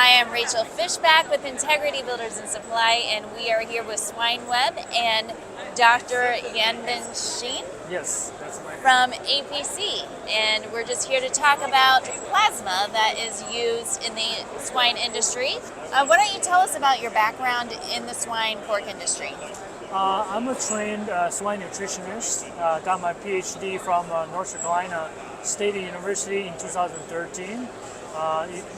Hi, I'm Rachel Fishback with Integrity Builders and Supply, and we are here with Swine Web and Dr. Yanbin Shen Yes, that's my from APC. And we're just here to talk about plasma that is used in the swine industry. Why don't you tell us about your background in the swine pork industry? I'm a trained swine nutritionist. Got my PhD from North Carolina State University in 2013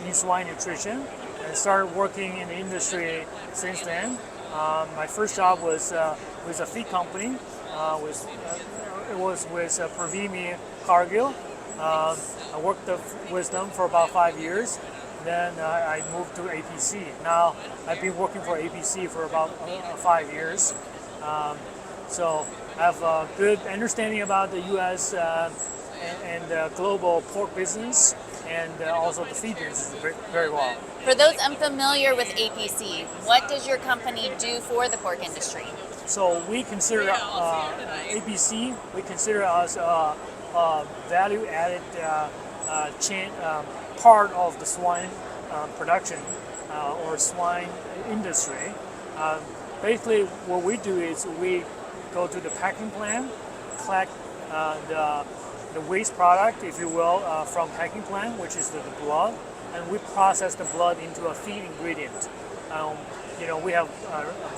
in swine nutrition, and started working in the industry since then. My first job was with a feed company. It was with Pravimi Cargill. I worked with them for about 5 years. Then I moved to APC. Now I've been working for APC for about 5 years. So I have a good understanding about the U.S. And global pork business, and also the feed business very well. For those unfamiliar with APC, what does your company do for the pork industry? So we consider APC. We consider us a value-added chain part of the swine production or swine industry. Basically, what we do is we go to the packing plant, collect the waste product, if you will, from packing plant, which is the blood, and we process the blood into a feed ingredient. We have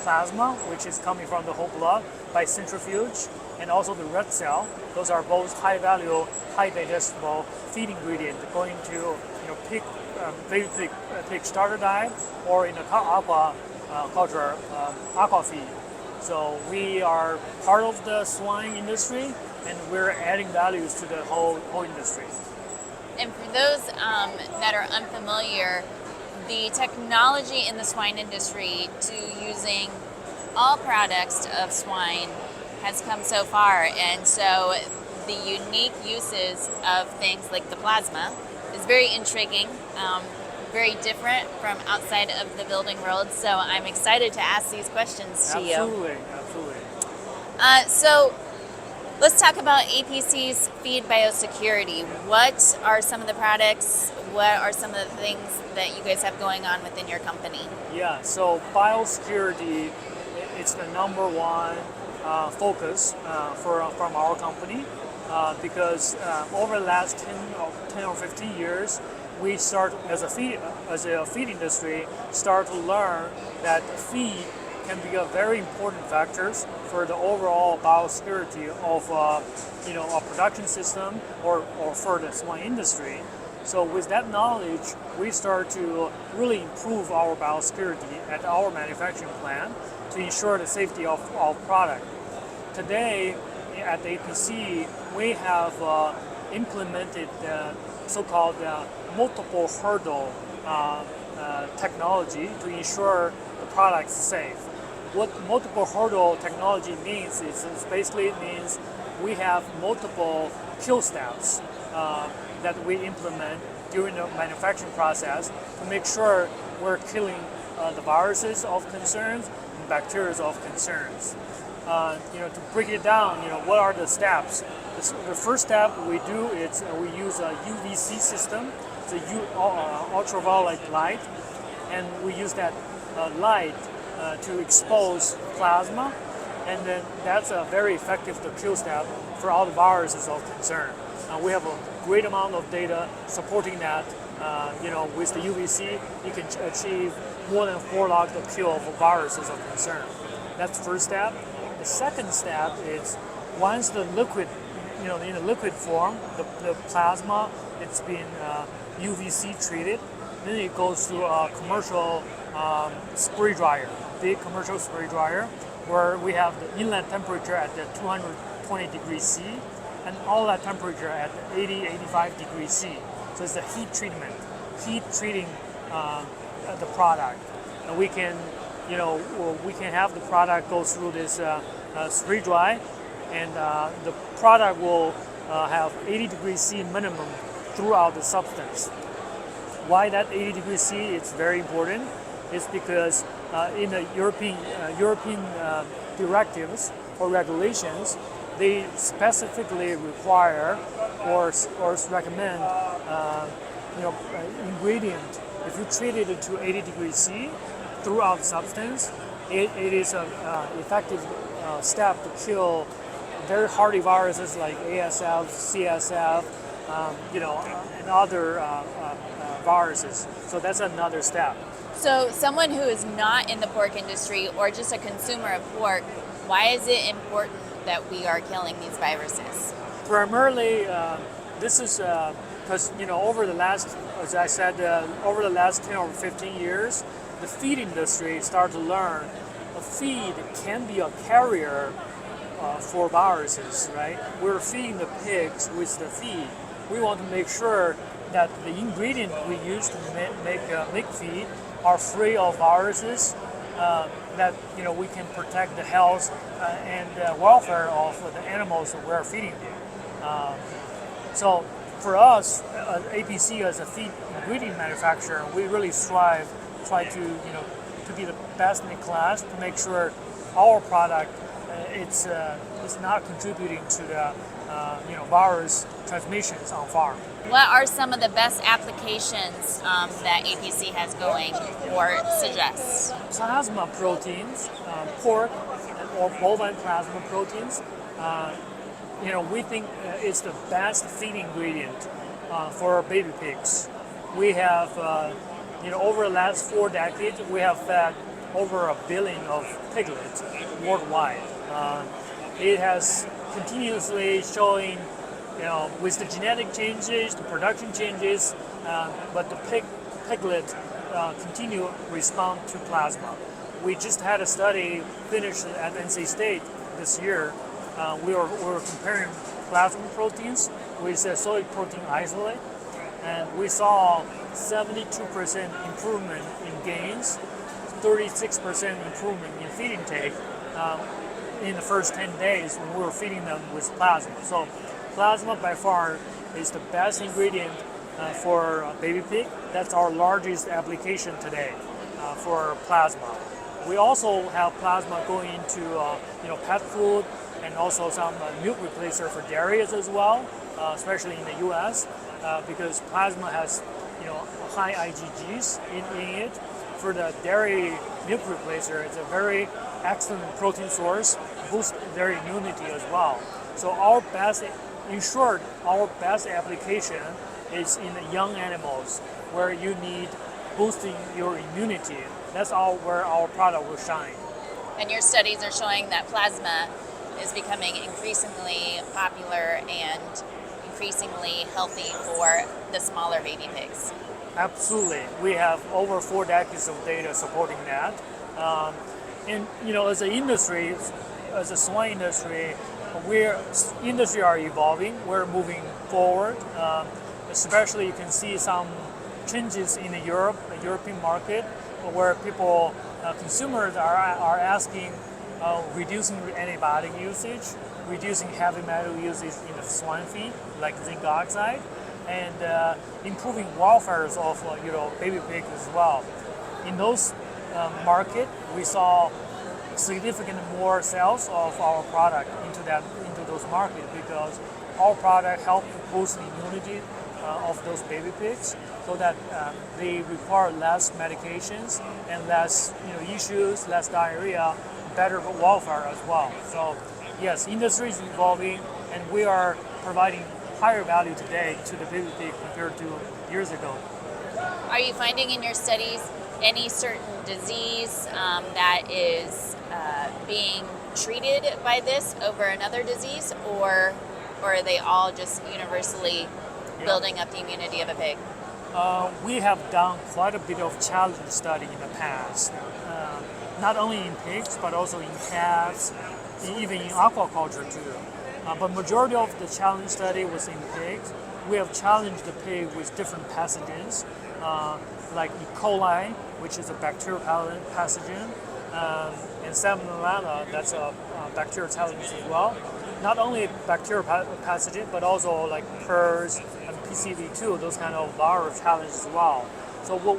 plasma, which is coming from the whole blood by centrifuge, and also the red cell. Those are both high-value, high-digestible feed ingredient going to pig starter diet or in the aquaculture aqua feed. So we are part of the swine industry, and we're adding values to the whole industry. And for those that are unfamiliar, the technology in the swine industry to using all products of swine has come so far, and so the unique uses of things like the plasma is very intriguing, very different from outside of the building world. So I'm excited to ask these questions to you. Absolutely. So let's talk about APC's feed biosecurity. What are some of the products? What are some of the things that you guys have going on within your company? Yeah, so biosecurity, it's the number one focus from our company because over the last 10 or 15 years, we start as a feed industry start to learn that feed can be a very important factors for the overall biosecurity of a production system or for the swine industry. So with that knowledge, we start to really improve our biosecurity at our manufacturing plant to ensure the safety of our product. Today at the APC, we have implemented so-called multiple hurdle technology to ensure the product is safe. What multiple hurdle technology means is basically it means we have multiple kill steps that we implement during the manufacturing process to make sure we're killing the viruses of concerns and bacteria of concerns. To break it down, what are the steps? The first step we do is we use a UVC system, it's a ultraviolet light, and we use that light to expose plasma, and then that's a very effective kill step for all the viruses of concern. We have a great amount of data supporting that. With the UVC, you can achieve more than 4 logs of kill of viruses of concern. That's the first step. The second step is once the liquid, in the liquid form, the plasma, it's been UVC treated, then it goes through a commercial spray dryer, big commercial spray dryer, where we have the inlet temperature at the 220 degrees C and all that temperature at 80-85 degrees C. So it's the heat treating the product. And we can have the product go through this spray dry, and the product will have 80 degrees C minimum throughout the substance. Why that 80 degrees C is very important is because in the European directives or regulations, they specifically require or recommend ingredient if you treat it to 80 degrees C throughout the substance, it is an effective step to kill very hardy viruses like ASF, CSF, and other viruses. So that's another step. So someone who is not in the pork industry or just a consumer of pork, why is it important that we are killing these viruses? Primarily, this is because over the last, as I said, over the last 10 or 15 years, the feed industry started to learn a feed can be a carrier for viruses, right? We're feeding the pigs with the feed. We want to make sure that the ingredients we use to make feed are free of viruses, that we can protect the health and welfare of the animals that we're feeding them. So for us, APC as a feed ingredient manufacturer, we really try to be the best in class to make sure our product it's not contributing to the virus transmissions on farm. What are some of the best applications that APC has going or suggests? Plasma proteins, pork or bovine plasma proteins, we think it's the best feed ingredient for baby pigs. We have, over the last 4 decades, we have fed over 1 billion of piglets worldwide. It has continuously showing, with the genetic changes, the production changes, but the piglet continue to respond to plasma. We just had a study finished at NC State this year. We were comparing plasma proteins with soy protein isolate, and we saw 72% improvement in gains, 36% improvement in feed intake in the first 10 days when we were feeding them with plasma. So plasma by far is the best ingredient for baby pig. That's our largest application today for plasma. We also have plasma going into pet food and also some milk replacer for dairies as well, especially in the U.S. Because plasma has high IgGs in it. For the dairy milk replacer, it's a very excellent protein source, boosts their immunity as well. So in short, our best application is in the young animals where you need boosting your immunity. That's where our product will shine. And your studies are showing that plasma is becoming increasingly popular and increasingly healthy for the smaller baby pigs. Absolutely. We have over 4 decades of data supporting that. And as an industry, as a swine industry, industry are evolving. We're moving forward. Especially you can see some changes in the European market where consumers are asking reducing antibiotic usage, reducing heavy metal usage in the swine feed, like zinc oxide, and improving welfare of baby pigs as well. In those market, we saw significant more sales of our product into those markets because our product helped to boost the immunity of those baby pigs, so that they require less medications and less issues, less diarrhea, better welfare as well. So yes, industry is evolving, and we are providing higher value today to the baby pig compared to years ago. Are you finding in your studies any certain disease that is being treated by this over another disease, or are they all just universally building up the immunity of a pig? We have done quite a bit of challenge study in the past, not only in pigs but also in calves, even in aquaculture too. But majority of the challenge study was in pigs. We have challenged the pig with different pathogens, like E. coli, which is a bacterial pathogen, and Salmonella, that's a bacterial pathogen as well. Not only bacterial pathogen, but also like PRRS and PCV2, those kind of viral challenges as well. So what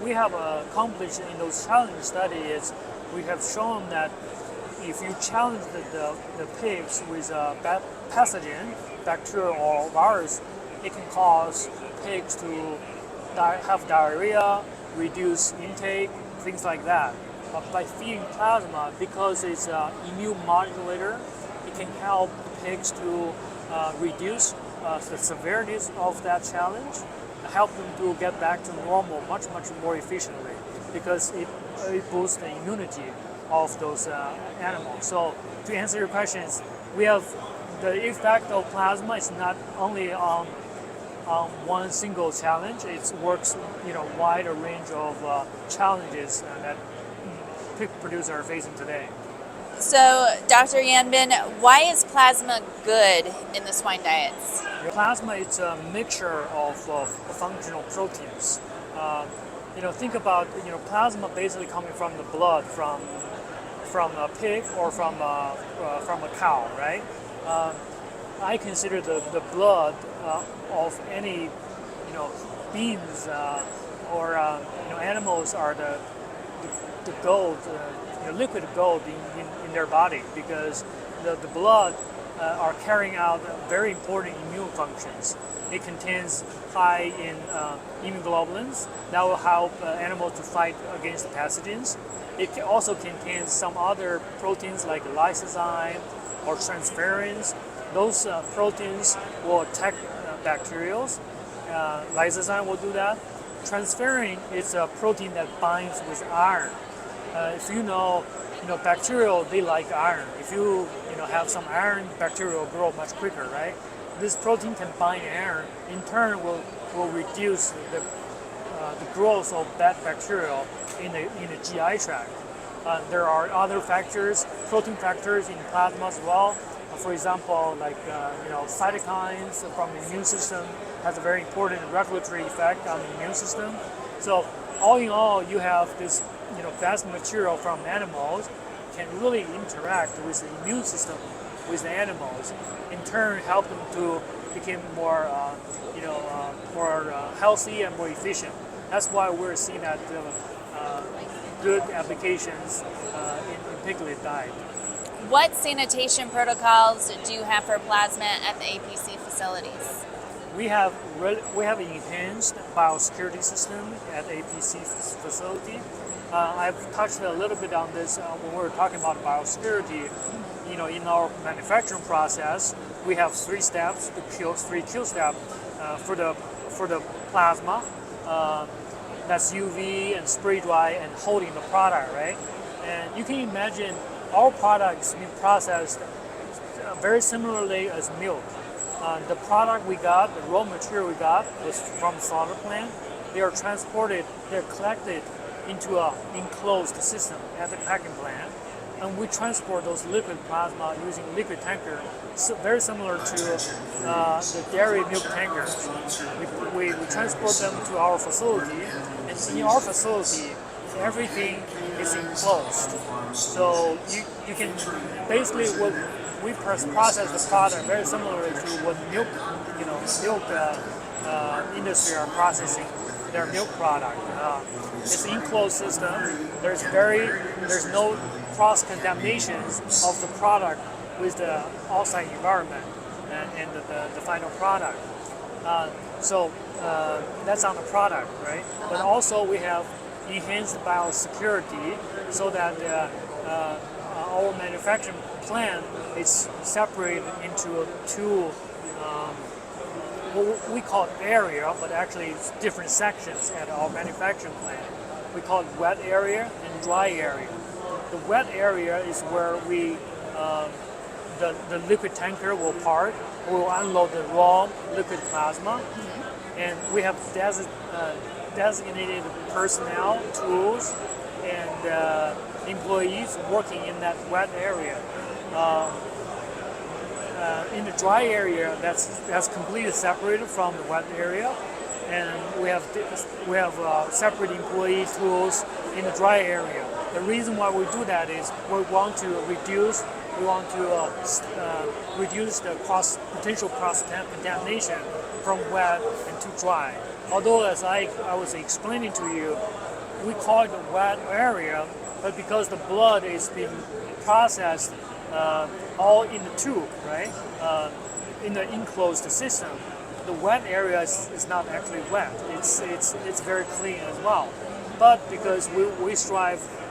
we have accomplished in those challenge studies is we have shown that if you challenge the pigs with a pathogen, bacteria or virus, it can cause pigs to have diarrhea, reduce intake, things like that. But by feeding plasma, because it's an immune modulator, it can help pigs to reduce the severity of that challenge, help them to get back to normal much more efficiently, because it boosts the immunity of those animals. So to answer your questions, we have the effect of plasma is not only on one single challenge. It works, wider range of challenges that pig producers are facing today. So, Dr. Yanbin, why is plasma good in the swine diets? Plasma is a mixture of functional proteins. Think about plasma basically coming from the blood from a pig or from a cow, right? I consider the blood of any beings or animals are the gold, liquid gold in their body, because the blood are carrying out very important immune functions. It contains high in immunoglobulins that will help animals to fight against pathogens. It also contains some other proteins like lysozyme or transferrins. Those proteins will attack bacteria. Lysozyme will do that. Transferrin is a protein that binds with iron. If bacteria, they like iron. If you have some iron, bacteria will grow much quicker, right? This protein can bind iron. In turn, will reduce the growth of bad bacteria in the GI tract. There are other factors, protein factors in plasma as well. For example, like cytokines from the immune system has a very important regulatory effect on the immune system. So all in all, you have this plasma material from animals can really interact with the immune system with the animals, in turn help them to become more healthy and more efficient. That's why we're seeing that good applications in piglet diet. What sanitation protocols do you have for plasma at the APC facilities? We have an enhanced biosecurity system at APC facility. I've touched a little bit on this when we were talking about biosecurity. In our manufacturing process, we have three kill steps for the plasma. That's UV and spray dry and holding the product, right? And you can imagine our products being processed very similarly as milk. The product we got, the raw material we got, was from the slaughter plant. They are transported, they're collected into an enclosed system at the packing plant, and we transport those liquid plasma using liquid tanker, very similar to the dairy milk tankers. We transport them to our facility, and in our facility, everything is enclosed. So you can basically we process the product very similar to what milk industry are processing their milk product. It's an enclosed system. There's no cross contaminations of the product with the outside environment and the final product. So that's on the product, right? But also we have enhanced biosecurity so that our manufacturing plant is separated into two what we call it area, but actually it's different sections at our manufacturing plant. We call it wet area and dry area. The wet area is where the liquid tanker will park. We'll unload the raw liquid plasma, and we have designated personnel, tools, and employees working in that wet area. In the dry area, that's completely separated from the wet area, and we have separate employee tools in the dry area. The reason why we do that is we want to reduce the potential cross contamination from wet and to dry. Although, as I was explaining to you, we call it the wet area, but because the blood is being processed all in the tube, right? In the enclosed system, the wet area is not actually wet. It's very clean as well. But because we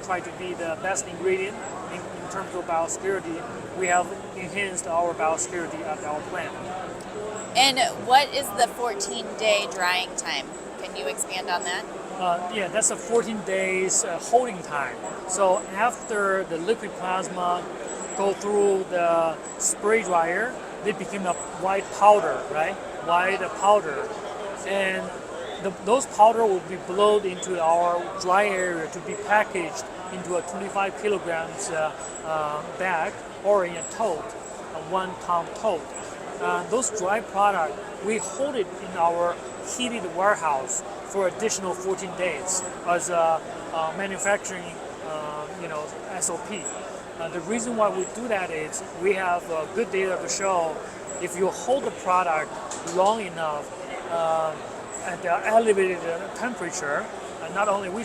try to be the best ingredient in terms of biosecurity, we have enhanced our biosecurity at our plant. And what is the 14-day drying time? Can you expand on that? Yeah, that's a 14 days holding time. So after the liquid plasma go through the spray dryer, they become a white powder, right? White powder. And those powder will be blown into our dry area to be packaged into a 25 kilograms bag or in a tote, a 1 pound tote. Those dry product, we hold it in our heated warehouse for additional 14 days as a manufacturing SOP. The reason why we do that is we have good data to show if you hold the product long enough at the elevated temperature, not only we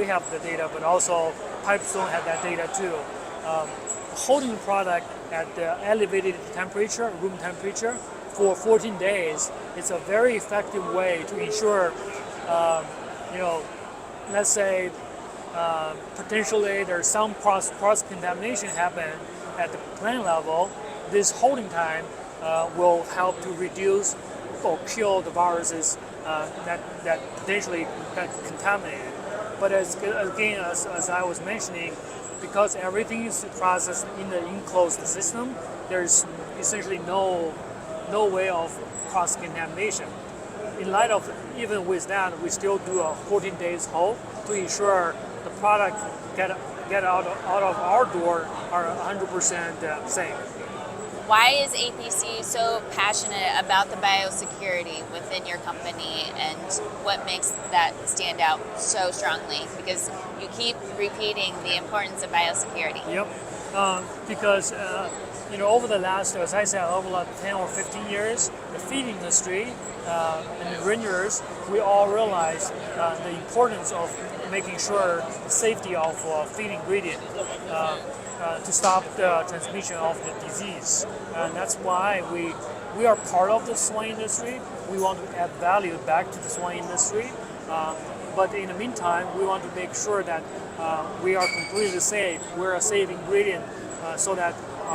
have the data, but also Pipestone had that data too. Holding the product at the elevated temperature, room temperature, for 14 days is a very effective way to ensure, let's say potentially there's some cross-contamination happen at the plant level. This holding time will help to reduce or kill the viruses that potentially got contaminated. But as I was mentioning, because everything is processed in the enclosed system, there's essentially no way of cross-contamination. In light of even with that, we still do a 14 days hold to ensure the product get out of our door are 100% safe. Why is APC so passionate about the biosecurity within your company, and what makes that stand out so strongly? Because you keep repeating the importance of biosecurity. Yep, because over the last, as I said, over like 10 or 15 years, the feed industry and the rangers, we all realize the importance of making sure the safety of feed ingredient to stop the transmission of the disease. And that's why we are part of the swine industry. We want to add value back to the swine industry. But in the meantime, we want to make sure that we are completely safe. We're a safe ingredient so that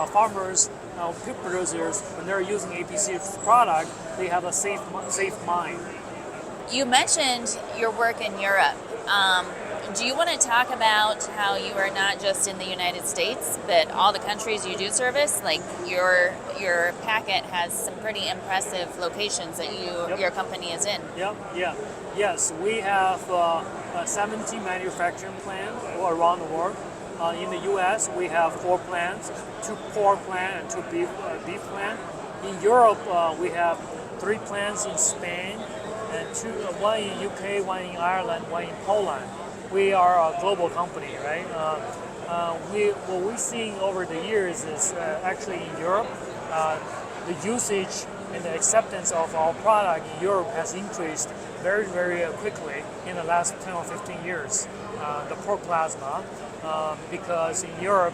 farmers, pig producers, when they're using APC product, they have a safe mind. You mentioned your work in Europe. Do you want to talk about how you are not just in the United States, but all the countries you do service? Like your packet has some pretty impressive locations that your company is in. Yes, we have 17 manufacturing plants around the world. In the U.S., we have 4 plants, 2 pork plants and 2 beef plants. In Europe, we have 3 plants in Spain, and 1 in UK, 1 in Ireland, 1 in Poland. We are a global company, right? What we're seeing over the years is actually in Europe, the usage and the acceptance of our product in Europe has increased very, very quickly in the last 10 or 15 years. The pork plasma, because in Europe,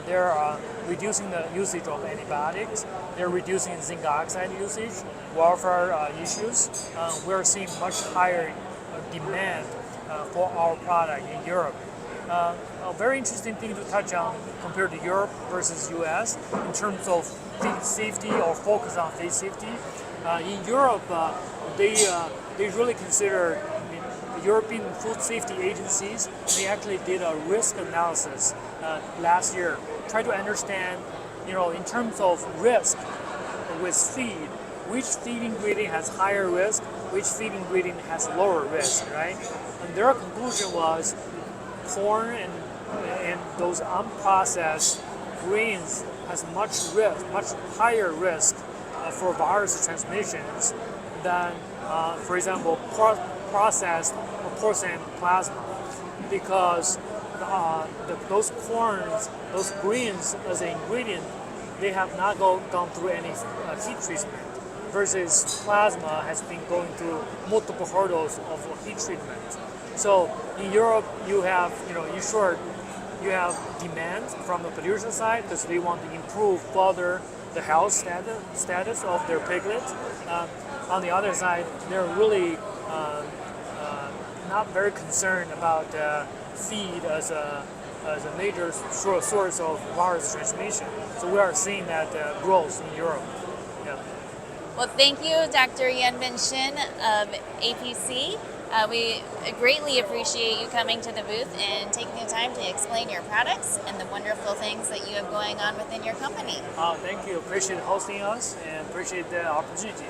they're reducing the usage of antibiotics, they're reducing zinc oxide usage, welfare issues. We're seeing much higher demand for our product in Europe. A very interesting thing to touch on compared to Europe versus US in terms of feed safety or focus on feed safety. In Europe, they really consider the European food safety agencies. They actually did a risk analysis last year, try to understand, in terms of risk with feed, which feed ingredient has higher risk, which feed ingredient has lower risk, right? And their conclusion was corn and those unprocessed grains has much higher risk for virus transmissions than, for example, processed or porcine plasma, because those corns, those grains as an ingredient, they have not gone through any heat treatment, versus plasma has been going through multiple hurdles of heat treatment. So in Europe, you have, in short, you have demand from the producer side because they want to improve further the health status of their piglet. on the other side, they're really not very concerned about feed as a major source of virus transmission. So we are seeing that growth in Europe. Yeah. Well, thank you, Dr. Yanbin Shen of APC. We greatly appreciate you coming to the booth and taking the time to explain your products and the wonderful things that you have going on within your company. Thank you. Appreciate hosting us and appreciate the opportunity.